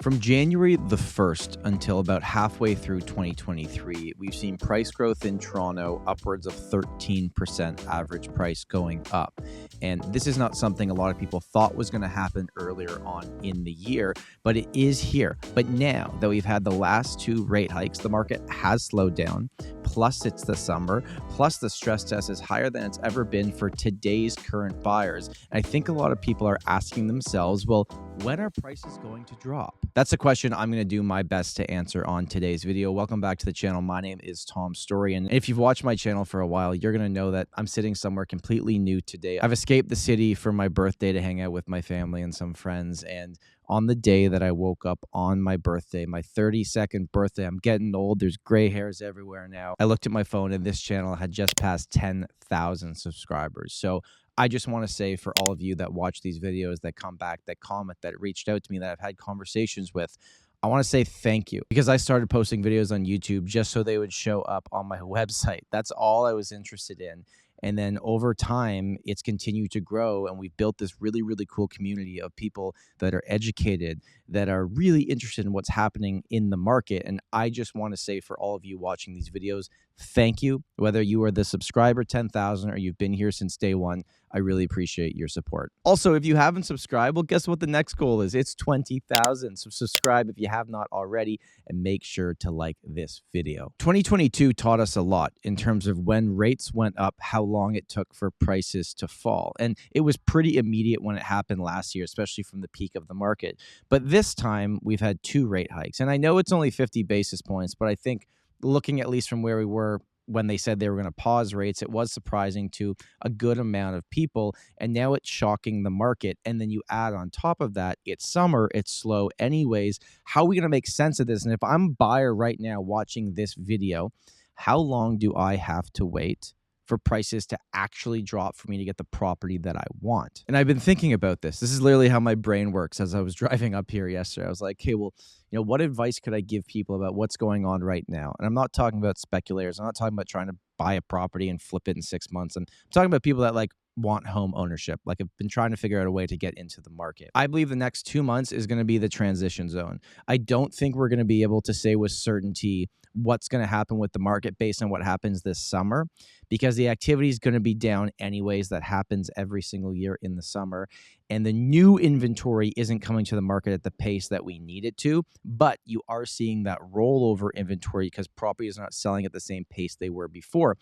From January the 1st until about halfway through 2023, we've seen price growth in Toronto upwards of 13% average price going up. And this is not something a lot of people thought was going to happen earlier on in the year, but it is here. But now that we've had the last two rate hikes, the market has slowed down. Plus, it's the summer. Plus, the stress test is higher than it's ever been for today's current buyers. And I think a lot of people are asking themselves, well, when are prices going to drop? That's a question I'm going to do my best to answer on today's video. Welcome back to the channel. My name is Tom Storey. And if you've watched my channel for a while, you're going to know that I'm sitting somewhere completely new today. I've escaped the city for my birthday to hang out with my family and some friends. And on the day that I woke up on my birthday, my 32nd birthday, I'm getting old. There's gray hairs everywhere now. I looked at my phone and this channel had just passed 10,000 subscribers. So I just want to say for all of you that watch these videos, that come back, that comment, that reached out to me, that I've had conversations with, I want to say thank you, because I started posting videos on YouTube just so they would show up on my website. That's all I was interested in. And then over time, it's continued to grow, and we've built this really, really cool community of people that are educated, that are really interested in what's happening in the market. And I just want to say for all of you watching these videos, thank you. Whether you are the subscriber 10,000 or you've been here since day one, I really appreciate your support. Also, if you haven't subscribed, well, guess what the next goal is? It's 20,000. So subscribe if you have not already, and make sure to like this video. 2022 taught us a lot in terms of when rates went up, how long it took for prices to fall. And it was pretty immediate when it happened last year, especially from the peak of the market. But this time we've had two rate hikes. And I know it's only 50 basis points, but I think looking at least from where we were when they said they were going to pause rates, it was surprising to a good amount of people. And now it's shocking the market. And then you add on top of that, it's summer, it's slow anyways. How are we going to make sense of this? And if I'm a buyer right now watching this video, how long do I have to wait for prices to actually drop for me to get the property that I want? And I've been thinking about this. This is literally how my brain works. As I was driving up here yesterday, I was like, okay, well, what advice could I give people about what's going on right now? And I'm not talking about speculators. I'm not talking about trying to buy a property and flip it in 6 months. I'm talking about people that want home ownership, have been trying to figure out a way to get into the market. I believe the next 2 months is going to be the transition zone. I don't think we're going to be able to say with certainty what's going to happen with the market based on what happens this summer, because the activity is going to be down anyways. That happens every single year in the summer. And the new inventory isn't coming to the market at the pace that we need it to, but you are seeing that rollover inventory because properties are not selling at the same pace they were before.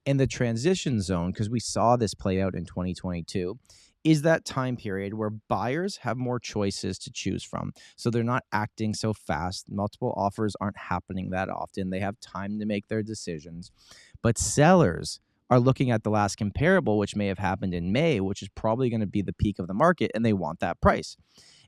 And the transition zone, because we saw this play out in 2022, is that time period where buyers have more choices to choose from. So they're not acting so fast. Multiple offers aren't happening that often. They have time to make their decisions. But sellers are looking at the last comparable, which may have happened in May, which is probably going to be the peak of the market, and they want that price.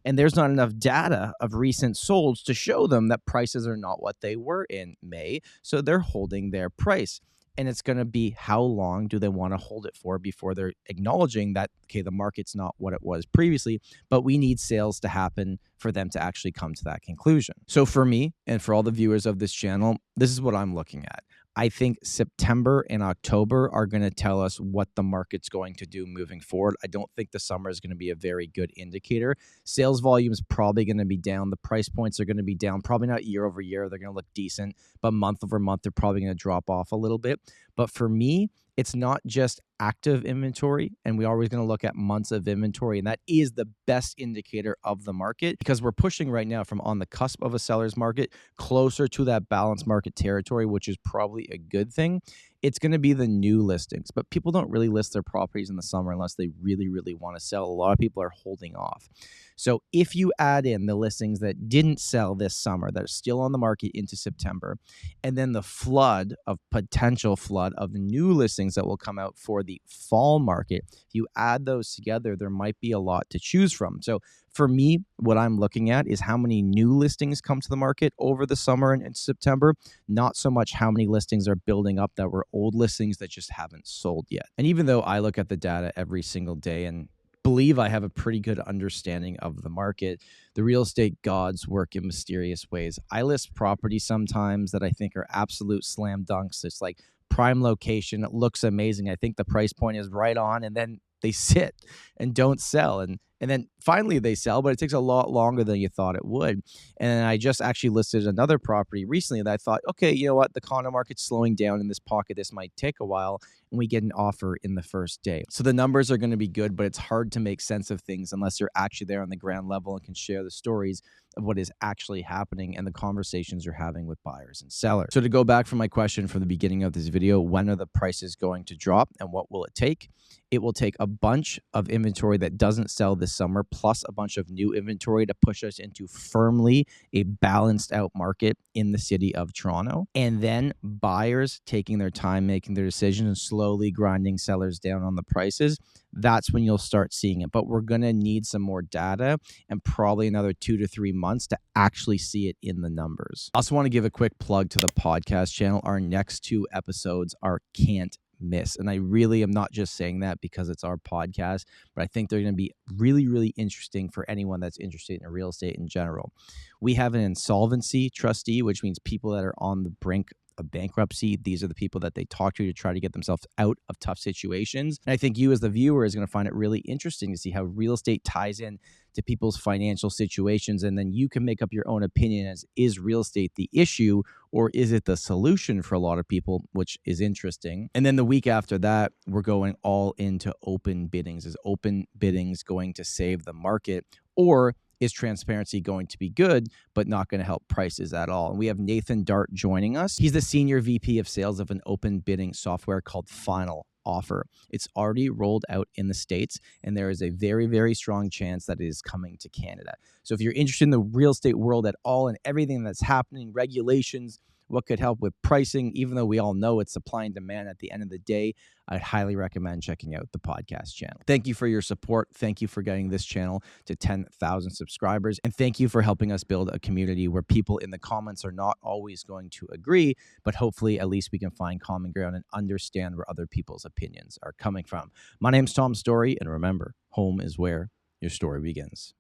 And there's not enough data of recent solds to show them that prices are not what they were in May, so they're holding their price. And it's going to be how long do they want to hold it for before they're acknowledging that, okay, the market's not what it was previously, but we need sales to happen for them to actually come to that conclusion. So for me and for all the viewers of this channel, this is what I'm looking at. I think September and October are going to tell us what the market's going to do moving forward. I don't think the summer is going to be a very good indicator. Sales volume is probably going to be down. The price points are going to be down, probably not year over year. They're going to look decent, but month over month, they're probably going to drop off a little bit. But for me, it's not just active inventory, and we're always going to look at months of inventory, and that is the best indicator of the market, because we're pushing right now from on the cusp of a seller's market closer to that balanced market territory, which is probably a good thing. It's going to be the new listings, but people don't really list their properties in the summer unless they really, really want to sell. A lot of people are holding off. So if you add in the listings that didn't sell this summer, that are still on the market into September, and then the potential flood of new listings that will come out for the fall market, if you add those together, there might be a lot to choose from. So for me, what I'm looking at is how many new listings come to the market over the summer and September, not so much how many listings are building up that were old listings that just haven't sold yet. And even though I look at the data every single day and believe I have a pretty good understanding of the market, the real estate gods work in mysterious ways. I list properties sometimes that I think are absolute slam dunks. It's like prime location. It looks amazing. I think the price point is right on, and then they sit and don't sell. And And then finally they sell, but it takes a lot longer than you thought it would. And I just actually listed another property recently that I thought, okay, you know what? The condo market's slowing down in this pocket. This might take a while. And we get an offer in the first day. So the numbers are going to be good, but it's hard to make sense of things unless you're actually there on the ground level and can share the stories of what is actually happening and the conversations you're having with buyers and sellers. So to go back from my question from the beginning of this video, when are the prices going to drop and what will it take? It will take a bunch of inventory that doesn't sell this summer, plus a bunch of new inventory to push us into firmly a balanced out market in the city of Toronto. And then buyers taking their time, making their decisions, and slowly grinding sellers down on the prices. That's when you'll start seeing it. But we're going to need some more data and probably another 2 to 3 months to actually see it in the numbers. I also want to give a quick plug to the podcast channel. Our next 2 episodes are can't miss. And I really am not just saying that because it's our podcast, but I think they're going to be really, really interesting for anyone that's interested in real estate in general. We have an insolvency trustee, which means people that are on the brink of bankruptcy. These are the people that they talk to try to get themselves out of tough situations. And I think you as the viewer is going to find it really interesting to see how real estate ties in to people's financial situations. And then you can make up your own opinion as, is real estate the issue or is it the solution for a lot of people, which is interesting. And then the week after that, we're going all into open biddings. Is open biddings going to save the market, or is transparency going to be good, but not going to help prices at all? And we have Nathan Dart joining us. He's the Senior VP of Sales of an open bidding software called Final Offer. It's already rolled out in the States, and there is a very, very strong chance that it is coming to Canada. So if you're interested in the real estate world at all and everything that's happening, regulations, what could help with pricing, even though we all know it's supply and demand at the end of the day, I'd highly recommend checking out the podcast channel. Thank you for your support. Thank you for getting this channel to 10,000 subscribers. And thank you for helping us build a community where people in the comments are not always going to agree, but hopefully at least we can find common ground and understand where other people's opinions are coming from. My name's Tom Storey, and remember, home is where your story begins.